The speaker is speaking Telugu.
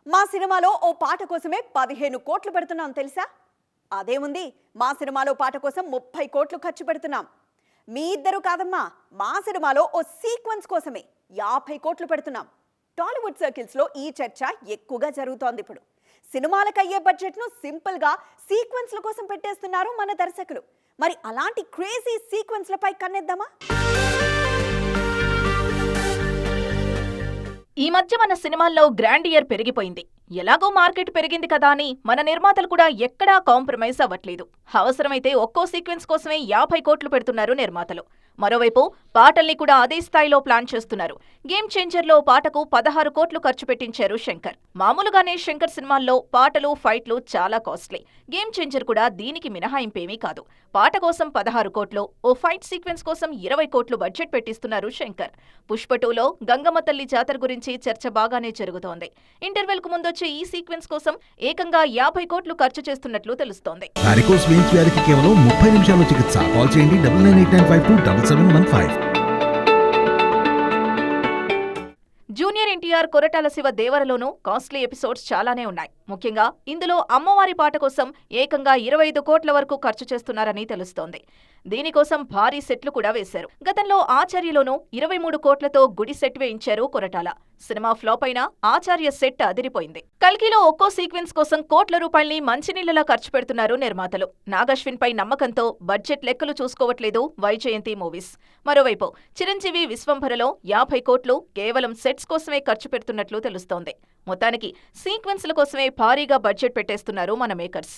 మా సినిమాలో ఓ పాట కోసమే 15 కోట్లు పెడుతున్నాం తెలుసా? అదేముంది, మా సినిమాలో పాట కోసం 30 కోట్లు ఖర్చు పెడుతున్నాం. మీ ఇద్దరు కాదమ్మా, మా సినిమాలో ఓ సీక్వెన్స్ కోసమే 50 కోట్లు పెడుతున్నాం. టాలీవుడ్ సర్కిల్స్ లో ఈ చర్చ ఎక్కువగా జరుగుతోంది ఇప్పుడు. సినిమాలకు అయ్యే బడ్జెట్ ను సింపుల్ గా సీక్వెన్స్ల కోసం పెట్టేస్తున్నారు మన దర్శకులు. మరి అలాంటి క్రేజీ సీక్వెన్స్లపై కన్నెద్దామా? ఈ మధ్య మన సినిమాల్లో గ్రాండియర్ పెరిగిపోయింది. ఎలాగో మార్కెట్ పెరిగింది కదా అని మన నిర్మాతలు కూడా ఎక్కడా కాంప్రమైజ్ అవ్వట్లేదు. అవసరమైతే ఒక్కో సీక్వెన్స్ కోసమే 50 కోట్లు పెడుతున్నారు నిర్మాతలు. మరోవైపు పాటల్ని కూడా అదే స్థాయిలో ప్లాన్ చేస్తున్నారు. గేమ్ చేంజర్లో పాటకు 16 కోట్లు ఖర్చు పెట్టించారు శంకర్. మామూలుగానే శంకర్ సినిమాల్లో పాటలు, ఫైట్లు చాలా కాస్ట్లీ. గేమ్ చేంజర్ కూడా దీనికి మినహాయింపేమీ కాదు. పాట కోసం 16 కోట్లు, ఓ ఫైట్ సీక్వెన్స్ కోసం 20 కోట్లు బడ్జెట్ పెట్టిస్తున్నారు శంకర్. పుష్ప 2లో గంగమ్మ తల్లి జాతర గురించి చర్చ బాగానే జరుగుతోంది. ఇంటర్వెల్ కు ముందొచ్చే ఈ సీక్వెన్స్ కోసం ఏకంగా 50 కోట్లు ఖర్చు చేస్తున్నట్లు తెలుస్తోంది. వారికోస్ వెయిన్స్ వ్యాధికి కేవలం 30 నిమిషాల్లో చికిత్స. కాల్ చేయండి 9989527715. జూనియర్ ఎన్టీఆర్ కొరటాల శివ దేవరలోనూ కాస్ట్లీ ఎపిసోడ్స్ చాలానే ఉన్నాయి. ముఖ్యంగా ఇందులో అమ్మవారి పాట కోసం ఏకంగా 25 కోట్ల వరకు ఖర్చు చేస్తున్నారని తెలుస్తోంది. దీనికోసం భారీ సెట్లు కూడా వేశారు. గతంలో ఆచార్యలోనూ 23 కోట్లతో గుడి సెట్ వేయించారు కొరటాల. సినిమా ఫ్లాప్ అయినా ఆచార్య సెట్ అదిరిపోయింది. కల్కిలో ఒక్కో సీక్వెన్స్ కోసం కోట్ల రూపాయల్ని మంచినీళ్లలా ఖర్చు పెడుతున్నారు నిర్మాతలు. నాగశ్విన్ పై నమ్మకంతో బడ్జెట్ లెక్కలు చూసుకోవట్లేదు వైజయంతి మూవీస్. మరోవైపు చిరంజీవి విశ్వంభరలో 50 కోట్లు కేవలం సెట్స్ కోసమే ఖర్చు పెడుతున్నట్లు తెలుస్తోంది. మొత్తానికి సీక్వెన్స్ల కోసమే భారీగా బడ్జెట్ పెట్టేస్తున్నారు మన మేకర్స్.